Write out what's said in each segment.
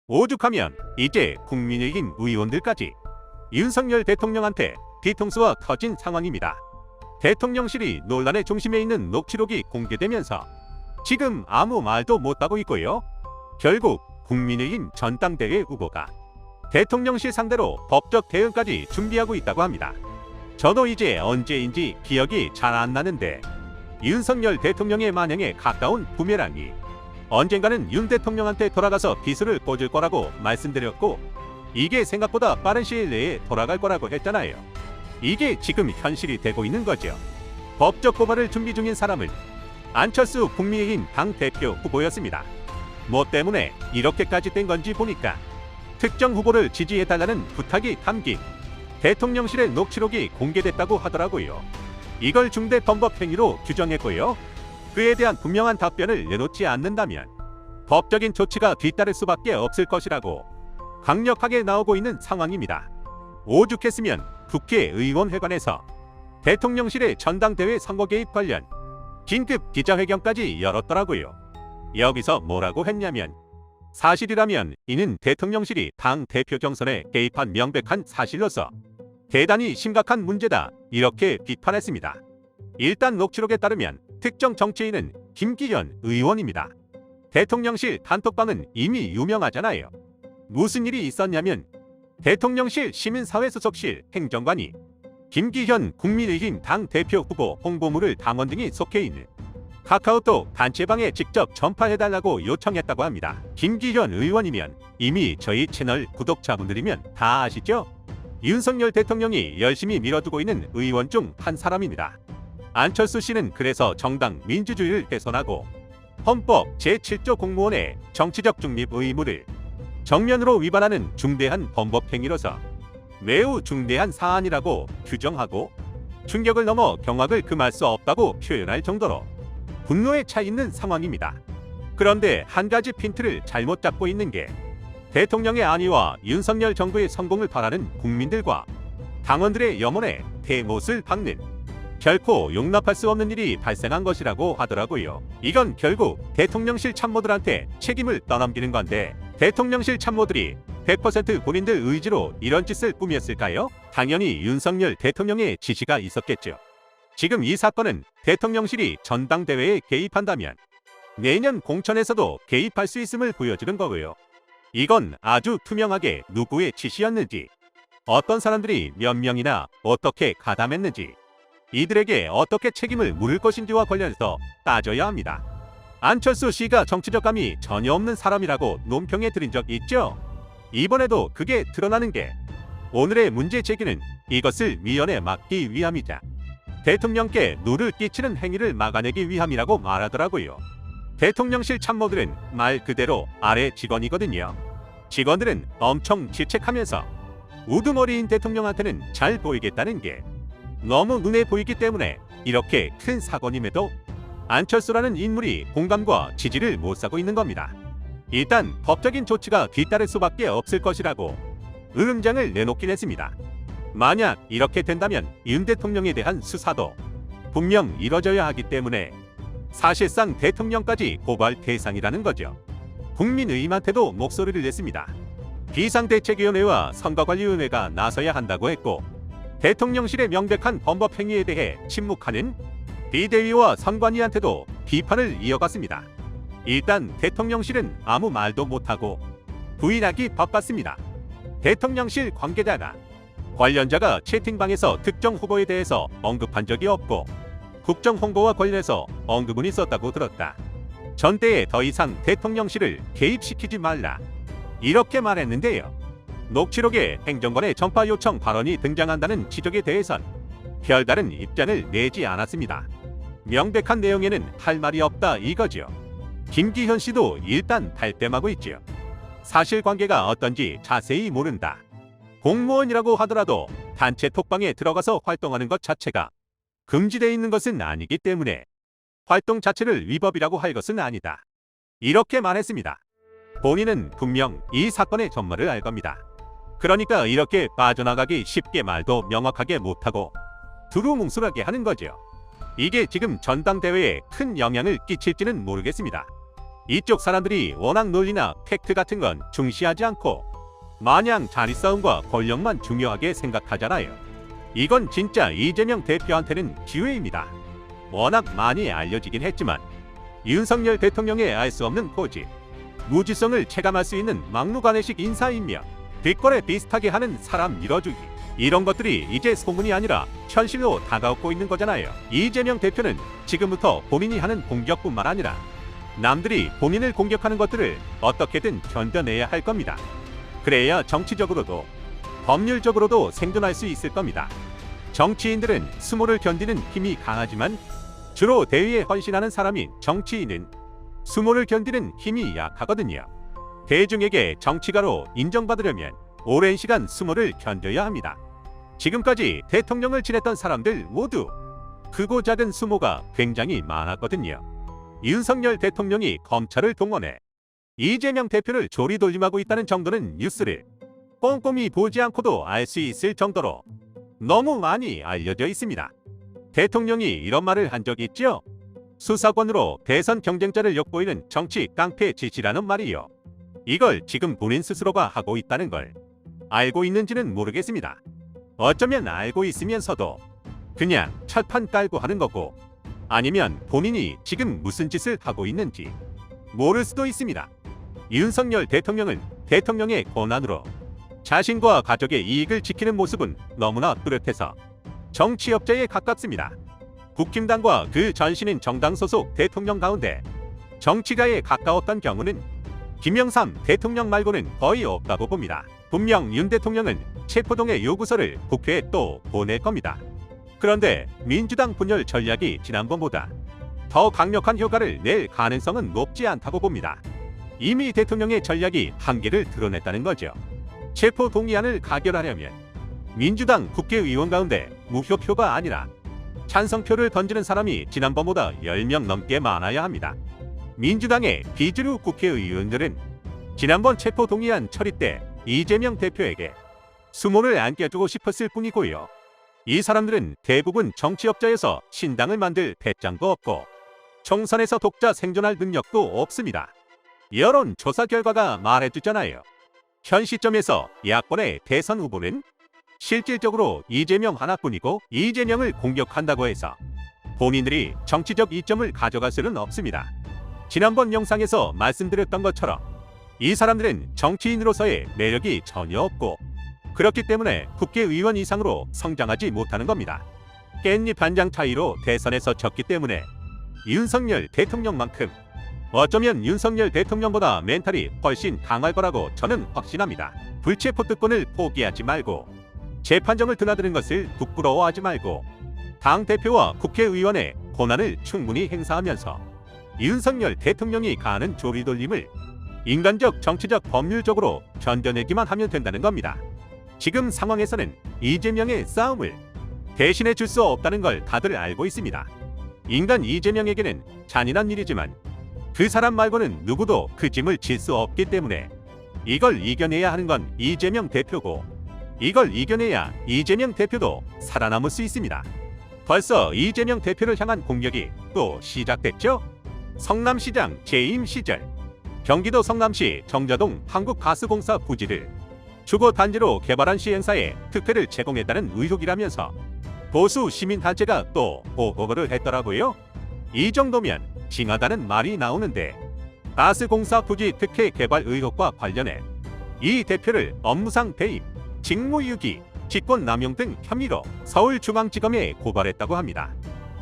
오죽하면 이제 국민의힘 의원들까지 윤석열 대통령한테 뒤통수가 터진 상황입니다. 대통령실이 논란의 중심에 있는 녹취록이 공개되면서 지금 아무 말도 못하고 있고요. 결국 국민의힘 전당대회 후보가 대통령실 상대로 법적 대응까지 준비하고 있다고 합니다. 저도 이제 언제인지 기억이 잘 안 나는데 윤석열 대통령의 만행에 가까운 부메랑이 언젠가는 윤 대통령한테 돌아가서 비수를 꽂을 거라고 말씀드렸고 이게 생각보다 빠른 시일 내에 돌아갈 거라고 했잖아요. 이게 지금 현실이 되고 있는 거죠. 법적 고발을 준비 중인 사람은 안철수 국민의힘 당대표 후보였습니다. 뭐 때문에 이렇게까지 된 건지 보니까 특정 후보를 지지해달라는 부탁이 담긴 대통령실의 녹취록이 공개됐다고 하더라고요. 이걸 중대범법행위로 규정했고요. 그에 대한 분명한 답변을 내놓지 않는다면 법적인 조치가 뒤따를 수밖에 없을 것이라고 강력하게 나오고 있는 상황입니다. 오죽했으면 국회의원회관에서 대통령실의 전당대회 선거 개입 관련 긴급 기자회견까지 열었더라고요. 여기서 뭐라고 했냐면 사실이라면 이는 대통령실이 당 대표 경선에 개입한 명백한 사실로서 대단히 심각한 문제다 이렇게 비판했습니다. 일단 녹취록에 따르면 특정 정치인은 김기현 의원입니다. 대통령실 단톡방은 이미 유명하잖아요. 무슨 일이 있었냐면 대통령실 시민사회수석실 행정관이 김기현 국민의힘 당대표 후보 홍보물을 당원 등이 속해 있는 카카오톡 단체방에 직접 전파해달라고 요청했다고 합니다. 김기현 의원이면 이미 저희 채널 구독자분들이면 다 아시죠? 윤석열 대통령이 열심히 밀어두고 있는 의원 중 한 사람입니다. 안철수 씨는 그래서 정당 민주주의를 훼손하고 헌법 제7조 공무원의 정치적 중립 의무를 정면으로 위반하는 중대한 범법행위로서 매우 중대한 사안이라고 규정하고 충격을 넘어 경악을 금할 수 없다고 표현할 정도로 분노에 차 있는 상황입니다. 그런데 한 가지 핀트를 잘못 잡고 있는 게 대통령의 안위와 윤석열 정부의 성공을 바라는 국민들과 당원들의 염원에 대못을 박는 결코 용납할 수 없는 일이 발생한 것이라고 하더라고요. 이건 결국 대통령실 참모들한테 책임을 떠넘기는 건데 대통령실 참모들이 100% 본인들 의지로 이런 짓을 꾸몄을까요? 당연히 윤석열 대통령의 지시가 있었겠죠. 지금 이 사건은 대통령실이 전당대회에 개입한다면 내년 공천에서도 개입할 수 있음을 보여주는 거고요. 이건 아주 투명하게 누구의 지시였는지, 어떤 사람들이 몇 명이나 어떻게 가담했는지, 이들에게 어떻게 책임을 물을 것인지와 관련해서 따져야 합니다. 안철수 씨가 정치적 감이 전혀 없는 사람이라고 논평해 드린 적 있죠? 이번에도 그게 드러나는 게 오늘의 문제 제기는 이것을 미연에 막기 위함이자 대통령께 누를 끼치는 행위를 막아내기 위함이라고 말하더라고요. 대통령실 참모들은 말 그대로 아래 직원이거든요. 직원들은 엄청 질책하면서 우두머리인 대통령한테는 잘 보이겠다는 게 너무 눈에 보이기 때문에 이렇게 큰 사건임에도 안철수라는 인물이 공감과 지지를 못 사고 있는 겁니다. 일단 법적인 조치가 뒤따를 수밖에 없을 것이라고 의음장을 내놓긴 했습니다. 만약 이렇게 된다면 윤 대통령에 대한 수사도 분명 이뤄져야 하기 때문에 사실상 대통령까지 고발 대상이라는 거죠. 국민의힘한테도 목소리를 냈습니다. 비상대책위원회와 선거관리위원회가 나서야 한다고 했고 대통령실의 명백한 범법행위에 대해 침묵하는 비대위와 선관위한테도 비판을 이어갔습니다. 일단 대통령실은 아무 말도 못하고 부인하기 바빴습니다. 대통령실 관계자가 관련자가 채팅방에서 특정 후보에 대해서 언급한 적이 없고 국정 홍보와 관련해서 언급은 있었다고 들었다. 전대에 더 이상 대통령실을 개입시키지 말라 이렇게 말했는데요. 녹취록에 행정관의 전파 요청 발언이 등장한다는 지적에 대해선 별다른 입장을 내지 않았습니다. 명백한 내용에는 할 말이 없다 이거죠. 김기현 씨도 일단 발뺌하고 있죠. 사실관계가 어떤지 자세히 모른다. 공무원이라고 하더라도 단체 톡방에 들어가서 활동하는 것 자체가 금지되어 있는 것은 아니기 때문에 활동 자체를 위법이라고 할 것은 아니다. 이렇게 말했습니다. 본인은 분명 이 사건의 전말을 알 겁니다. 그러니까 이렇게 빠져나가기 쉽게 말도 명확하게 못하고 두루뭉술하게 하는 거죠. 이게 지금 전당대회에 큰 영향을 끼칠지는 모르겠습니다. 이쪽 사람들이 워낙 논리나 팩트 같은 건 중시하지 않고 마냥 자리싸움과 권력만 중요하게 생각하잖아요. 이건 진짜 이재명 대표한테는 기회입니다. 워낙 많이 알려지긴 했지만 윤석열 대통령의 알 수 없는 고집, 무지성을 체감할 수 있는 막무가내식 인사임며 뒷거래 비슷하게 하는 사람 밀어주기, 이런 것들이 이제 소문이 아니라 현실로 다가오고 있는 거잖아요. 이재명 대표는 지금부터 본인이 하는 공격뿐만 아니라 남들이 본인을 공격하는 것들을 어떻게든 견뎌내야 할 겁니다. 그래야 정치적으로도 법률적으로도 생존할 수 있을 겁니다. 정치인들은 수모를 견디는 힘이 강하지만 주로 대의에 헌신하는 사람인 정치인은 수모를 견디는 힘이 약하거든요. 대중에게 정치가로 인정받으려면 오랜 시간 수모를 견뎌야 합니다. 지금까지 대통령을 지냈던 사람들 모두 크고 작은 수모가 굉장히 많았거든요. 윤석열 대통령이 검찰을 동원해 이재명 대표를 조리돌림하고 있다는 정도는 뉴스를 꼼꼼히 보지 않고도 알 수 있을 정도로 너무 많이 알려져 있습니다. 대통령이 이런 말을 한 적이 있죠. 수사권으로 대선 경쟁자를 엿보이는 정치 깡패 짓이라는 말이요. 이걸 지금 본인 스스로가 하고 있다는 걸 알고 있는지는 모르겠습니다. 어쩌면 알고 있으면서도 그냥 철판 깔고 하는 거고, 아니면 본인이 지금 무슨 짓을 하고 있는지 모를 수도 있습니다. 윤석열 대통령은 대통령의 권한으로 자신과 가족의 이익을 지키는 모습은 너무나 뚜렷해서 정치업자에 가깝습니다. 국힘당과 그 전신인 정당 소속 대통령 가운데 정치가에 가까웠던 경우는 김영삼 대통령 말고는 거의 없다고 봅니다. 분명 윤 대통령은 체포동의 요구서를 국회에 또 보낼 겁니다. 그런데 민주당 분열 전략이 지난번보다 더 강력한 효과를 낼 가능성은 높지 않다고 봅니다. 이미 대통령의 전략이 한계를 드러냈다는 거죠. 체포 동의안을 가결하려면 민주당 국회의원 가운데 무효표가 아니라 찬성표를 던지는 사람이 지난번보다 10명 넘게 많아야 합니다. 민주당의 비주류 국회의원들은 지난번 체포 동의안 처리 때 이재명 대표에게 수모를 안겨주고 싶었을 뿐이고요. 이 사람들은 대부분 정치업자여서 신당을 만들 배짱도 없고 총선에서 독자 생존할 능력도 없습니다. 여론조사 결과가 말해주잖아요. 현 시점에서 야권의 대선 후보는 실질적으로 이재명 하나뿐이고, 이재명을 공격한다고 해서 본인들이 정치적 이점을 가져갈 수는 없습니다. 지난번 영상에서 말씀드렸던 것처럼 이 사람들은 정치인으로서의 매력이 전혀 없고, 그렇기 때문에 국회의원 이상으로 성장하지 못하는 겁니다. 깻잎 한 장 차이로 대선에서 졌기 때문에 윤석열 대통령만큼, 어쩌면 윤석열 대통령보다 멘탈이 훨씬 강할 거라고 저는 확신합니다. 불체포 특권을 포기하지 말고, 재판정을 드나드는 것을 부끄러워하지 말고, 당대표와 국회의원의 권한을 충분히 행사하면서 윤석열 대통령이 가하는 조리돌림을 인간적, 정치적, 법률적으로 견뎌내기만 하면 된다는 겁니다. 지금 상황에서는 이재명의 싸움을 대신해 줄 수 없다는 걸 다들 알고 있습니다. 인간 이재명에게는 잔인한 일이지만 그 사람 말고는 누구도 그 짐을 질 수 없기 때문에 이걸 이겨내야 하는 건 이재명 대표고, 이걸 이겨내야 이재명 대표도 살아남을 수 있습니다. 벌써 이재명 대표를 향한 공격이 또 시작됐죠? 성남시장 재임 시절 경기도 성남시 정자동 한국가스공사 부지를 주거단지로 개발한 시행사에 특혜를 제공했다는 의혹이라면서 보수 시민단체가 또 보고를 했더라고요. 이 정도면 징하다는 말이 나오는데, 가스공사 부지 특혜 개발 의혹과 관련해 이 대표를 업무상 배임, 직무유기, 직권남용 등 혐의로 서울중앙지검에 고발했다고 합니다.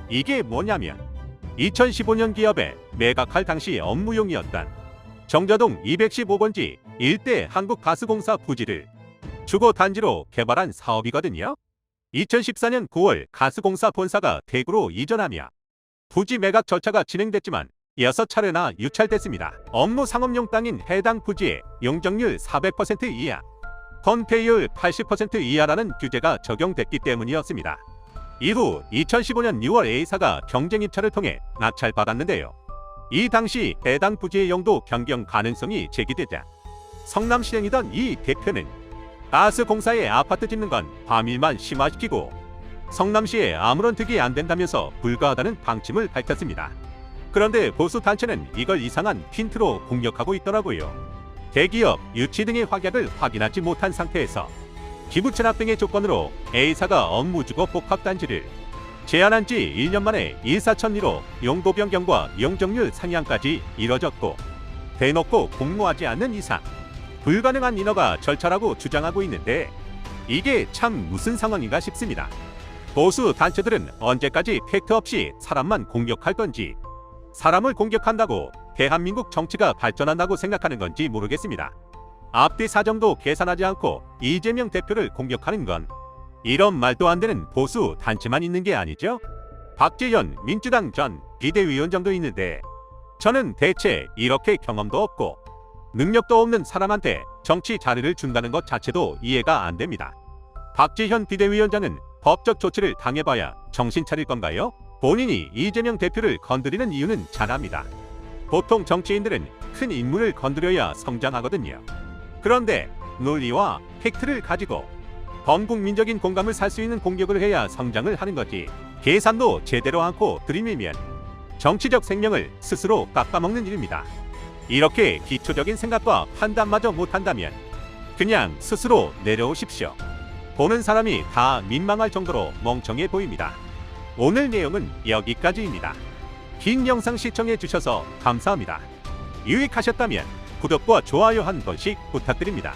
이게 뭐냐면 2015년 기업에 매각할 당시 업무용이었던 정자동 215번지 일대 한국가스공사 부지를 주거단지로 개발한 사업이거든요. 2014년 9월 가스공사 본사가 대구로 이전하며 부지 매각 절차가 진행됐지만 6차례나 유찰됐습니다. 업무 상업용 땅인 해당 부지에 용적률 400% 이하, 건폐율 80% 이하라는 규제가 적용됐기 때문이었습니다. 이후 2015년 6월 A사가 경쟁 입찰을 통해 낙찰받았는데요. 이 당시 해당 부지의 용도 변경 가능성이 제기되자 성남시장이던 이 대표는 가스공사에 아파트 짓는 건 과밀만 심화시키고 성남시에 아무런 득이 안 된다면서 불가하다는 방침을 밝혔습니다. 그런데 보수 단체는 이걸 이상한 핀트로 공격하고 있더라고요. 대기업, 유치 등의 확약을 확인하지 못한 상태에서 기부 체납 등의 조건으로 A사가 업무주거 복합단지를 제안한 지 1년 만에 일사천리로 용도 변경과 용적률 상향까지 이뤄졌고, 대놓고 공모하지 않는 이상 불가능한 인허가 절차라고 주장하고 있는데 이게 참 무슨 상황인가 싶습니다. 보수 단체들은 언제까지 팩트 없이 사람만 공격할 건지, 사람을 공격한다고 대한민국 정치가 발전한다고 생각하는 건지 모르겠습니다. 앞뒤 사정도 계산하지 않고 이재명 대표를 공격하는 건 이런 말도 안 되는 보수 단체만 있는 게 아니죠? 박지현 민주당 전 비대위원장도 있는데 저는 대체 이렇게 경험도 없고 능력도 없는 사람한테 정치 자리를 준다는 것 자체도 이해가 안 됩니다. 박지현 비대위원장은 법적 조치를 당해봐야 정신 차릴 건가요? 본인이 이재명 대표를 건드리는 이유는 잘 압니다. 보통 정치인들은 큰 인물을 건드려야 성장하거든요. 그런데 논리와 팩트를 가지고 범국민적인 공감을 살 수 있는 공격을 해야 성장을 하는 거지, 계산도 제대로 않고 들이밀면 정치적 생명을 스스로 깎아먹는 일입니다. 이렇게 기초적인 생각과 판단마저 못한다면 그냥 스스로 내려오십시오. 보는 사람이 다 민망할 정도로 멍청해 보입니다. 오늘 내용은 여기까지입니다. 긴 영상 시청해 주셔서 감사합니다. 유익하셨다면 구독과 좋아요 한 번씩 부탁드립니다.